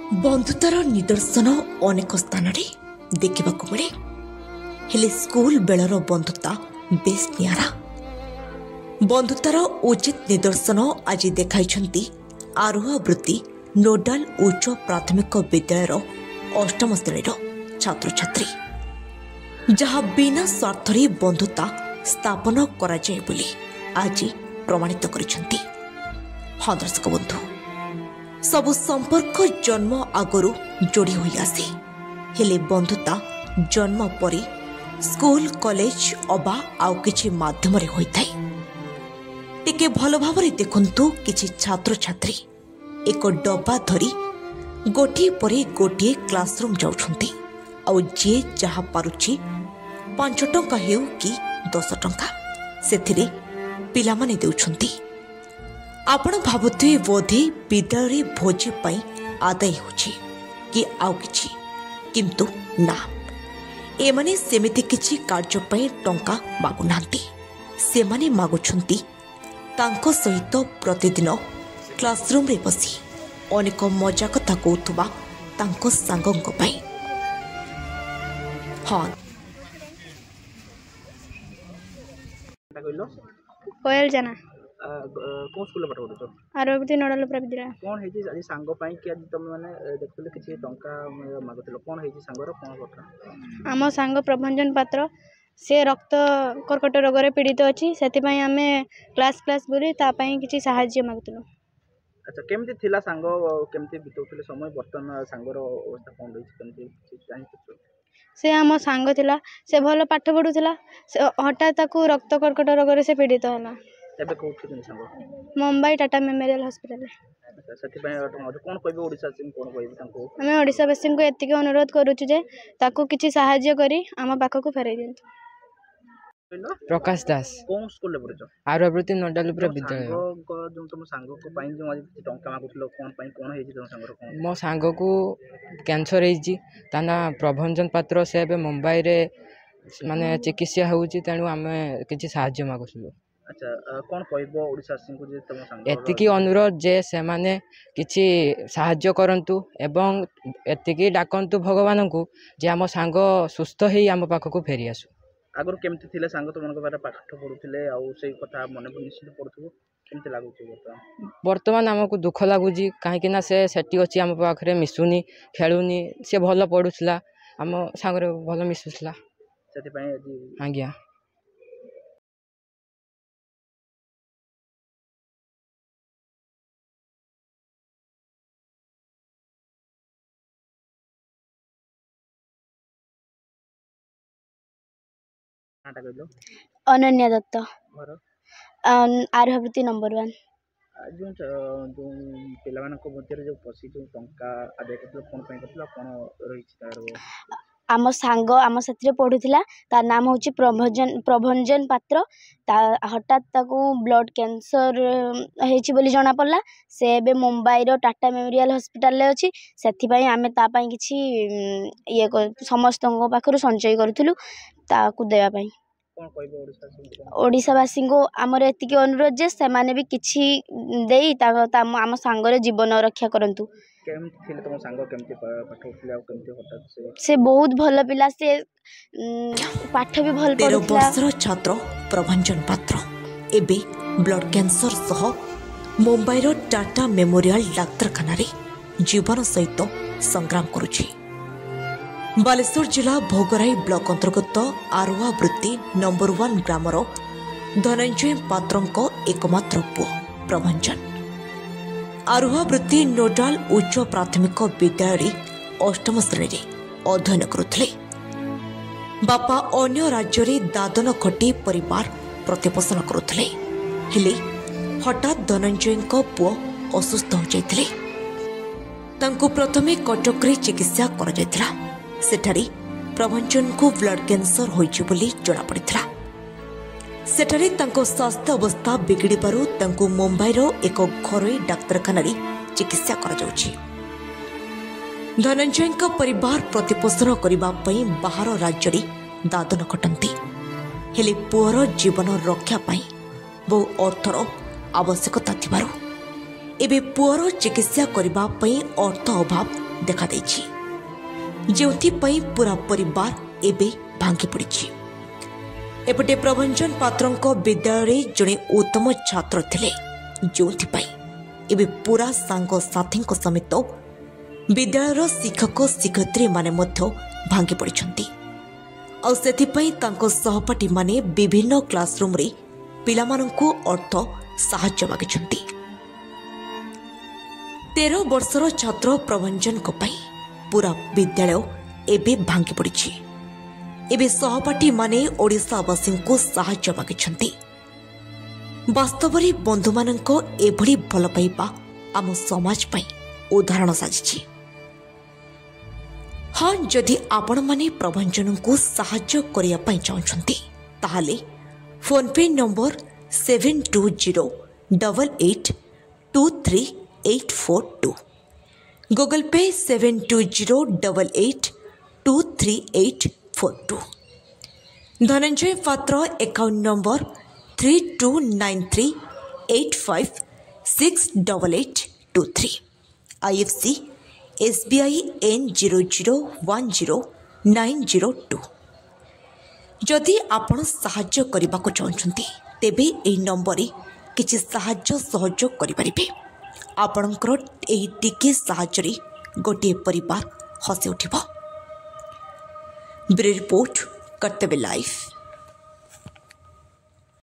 बंधुतार निदर्शन अनेक स्थान देखा मिले हेले स्कूल बेलर बंधुता बेस नियारा। बंधुतार उचित निदर्शन आज देखाई आरोहा वृत्ति नोडाल उच्च प्राथमिक विद्यालयर अष्टम श्रेणीर छात्र छात्री जहाँ बिना स्वार्थरे बंधुता स्थापन कराए बोली आज प्रमाणित करिसेंती। हाँ दर्शक बंधु, सबु संपर्क जन्म आगरू जोड़ी होई आसे हेले बंधुता जन्म परी स्कूल कॉलेज अबा आउ किछि माध्यम रे होई थाई। टिके भल भावरे देखंतु किछि छात्र छात्री एक डब्बा धरी गोटी परे गोटी क्लासरूम जाउछंती आउ जे जहा पारुछि 5 टंका हेउ कि 10 टंका सेथिरे पिला माने देउछंती। आपण भाबुथे बोधे विद्यालय भोजी पाई आदाय होछि कि आउ किछि, किंतु ना, एमाने सेमिति किछि कार्य पाई टंका मागु नांती। सेमाने मागुछंती तांको सहित प्रतिदिन क्लासरूम रे बसी अनेक मजा कथा कहउथुबा तांको सांगंक पाई। हाँ कोयल जाना कौन स्कूल पाठ पढ़ुछ? आरोग्य नोडल विद्यालय। कौन हेजी आज सांग पाई कि आज तुम माने देखले किछि टंका मागुतलो, कौन हेजी सांगर कौन घटना? आम सांग प्रभंजन पात्र से रक्त कर्कट रोग रे पीड़ित अछि, सेति पई आमे क्लास बुली ता पई किछि सहाय्य मागुतलो। अच्छा, केमती थिला सांग, केमती बितौतले समय, वर्तमान सांगर अवस्था कोन रही केमती जानि छ? से आम सांग थिला, से भलो पाठ पढुथिला, से हठात ताकू रक्त कर्कट रोग रे से पीड़ित होला। एबे कोठी दिन सांग? Mumbai Tata memorial hospital. अच्छा, सेति पई कोन कहबे ओडिसा सिंह कोन कहबे तांको? हमें ओडिसावासी को एतिके अनुरोध करूछु जे ताकू किछि सहाय्य करी आम पाखकू फेरै दियंतु। प्रकाश दास कौन स्कूल ले पढ़ुछ? आरोवृत्ति नोडाल विद्यालय। जो तुम सांग को पाई जो आज टंका मागुतलो कोन पाई, कोन हेजी तुम सांगर कोन? मो सांग को कैंसर हेजी, ताना प्रभंजन पात्र से बे मुंबई रे माने चिकित्सा होउची, तेनु आमे किछि सहाय्य मागुसलु। अच्छा, कोन कहबो ओडिसा सिंह को जे तुम सांग? एतिकी अनुरोध जे से माने किछि सहाय्य करंतु एवं एतिकी डाकंतु भगवान को जे आम सांग सुस्थ हेई आम पाखकू फेरी आसु। आगर केमती थिले सांग तुमन को बारे पाठ पढुथिले आ सेही कथा मने निश्चित पढुथबो, केमती लागुची वर्तमान हमको दुख लगुच कहीं से सेठी अच्छी आम पाखे मिसुनी खेलुनी, सी भल पढ़ुला आम सांगे भल मिसुला। आज्ञा अनन्या दत्त, आरोहवृत्ति नंबर 1। जो जो पिलामान को मध्य जो पसी जो टंका आदाय करथलो कोन पई करथलो, कोन रही तार? आम सांग आम साथी पढ़ुला, तार नाम होची प्रभंजन पात्र। हठात ताकू ब्लड कैंसर हेची बोली जना पड़ला। से बे मुंबई रो टाटा मेमोरियल हॉस्पिटल ले अछि, सेथि पई आमे ता पई किछि ये समस्त पाखरु संचय करथुलु ताकू देबा पई। कोन कहबो ओडिसा सिंह? ओडिसावासी को आमर एतिके अनुरोध जे से माने भी किछि देई ता आम सांगर जीवन रक्षा करंतु। केमती थिले तुम सांग, केमती पाठ पढुथिले आ केमती हठात से बहुत भल पिला, से पाठ भी भल पढुथिला। 13 वर्षर छात्र प्रभंजन पात्र एबे ब्लड कैंसर सह मुंबई रो टाटा मेमोरियल डाक्तरखाना रे जीवन सहित संग्राम करुछि। बालेश्वर जिला भोगराई ब्लॉक अंतर्गत आरोहा वृत्ति नंबर 1 ग्रामर धनंजय पात्रंक एकमात्र पुओ प्रभंजन आरोहा वृत्ति नोडाल उच्च प्राथमिक विद्यालय अष्टम श्रेणी अध्ययन करुथिले। बापा अन्य राज्य रे दादन खटी परिवार प्रतिपोषण करुथिले, हेले हठात धनंजयଙ୍କ पुओ असुस्थ हो जाइथिले। तांको प्रथमे कटक रे चिकित्सा करा जाइथिला। सेठारी प्रभंजन को ब्लड कैंसर होइछि बोली जଣା पड़िथिला। सेठारी तांको स्वास्थ्य अवस्था बिगड़िबारु तांको मुंबई रो एक घरोई डाक्तरखाना रे चिकित्सा करा जाउछि। धनंजयଙ୍କ परिवार प्रतिपोषण करिबा पई बाहर राज्य रे दादन खटंती, हेले पुअर जीवन रक्षा पई बहु अर्थर आवश्यकता थिबारु एबे पुअर चिकित्सा करिबा पई अर्थ अभाव ଦେଖାଦେଇଛି, ଯେଉଁଥିପାଇଁ ପୂରା ପରିବାର ଏବେ ଭାଙ୍ଗି ପଡ଼ିଛି। ଏପଟେ ପ୍ରଭଞ୍ଜନ ପାତ୍ରଙ୍କ ବିଦ୍ୟାଳୟରେ ଜଣେ ଉତ୍ତମ ଛାତ୍ର ଥିଲେ, ଯେଉଁଥିପାଇଁ ଏବେ ପୂରା ସାଙ୍ଗସାଥୀଙ୍କ ସମେତ ବିଦ୍ୟାଳୟର ଶିକ୍ଷକ ଶିକ୍ଷୟିତ୍ରୀମାନେ ମଧ୍ୟ ଭାଙ୍ଗି ପଡ଼ିଛନ୍ତି। ଆଉ ସେଥିପାଇଁ ତାଙ୍କ ସହପାଠୀମାନେ ବିଭିନ୍ନ କ୍ଲାସରୁମ୍ରେ ପିଲାମାନଙ୍କୁ ଅର୍ଥ ସାହାଯ୍ୟ ମାଗିଛନ୍ତି। 13 ବର୍ଷର ଛାତ୍ର ପ୍ରଭଞ୍ଜନଙ୍କ ପାଇଁ ପୂରା ବିଦ୍ୟାଳୟ ଏବେ ଭାଙ୍ଗି ପଡ଼ିଛି। ଏବେ ସହପାଠୀମାନେ ଓଡ଼ିଶାବାସୀଙ୍କୁ ସାହାଯ୍ୟ ମାଗିଛନ୍ତି। ବାସ୍ତବରେ ବନ୍ଧୁମାନଙ୍କ ଏଭଳି ଭଲ ପାଇବା ଆମ ସମାଜ ପାଇଁ ଉଦାହରଣ ସାଜିଛି। ହଁ, ଯଦି ଆପଣମାନେ ପ୍ରଭଞ୍ଜନଙ୍କୁ ସାହାଯ୍ୟ କରିବା ପାଇଁ ଚାହୁଁଛନ୍ତି ତାହେଲେ PhonePe number 7208823842, Google Pay 7208823842, Dhananjay Patra account number 329385688823, IFC SBI N0010902। ଯଦି ଆପଣ ସାହାଯ୍ୟ କରିବାକୁ ଚାହୁଁଛନ୍ତି ତେବେ ଏହି ନମ୍ବରରେ କିଛି ସାହାଯ୍ୟ ସହଯୋଗ କରିପାରିବେ। ଆପଣଙ୍କର ଏହି ଟିକିଏ ସାହାଯ୍ୟରେ ଗୋଟିଏ ପରିବାର ହସି ଉଠିବ। ବ୍ୟୁରୋ ରିପୋର୍ଟ, କର୍ତ୍ତବ୍ୟ ଲାଇଭ୍।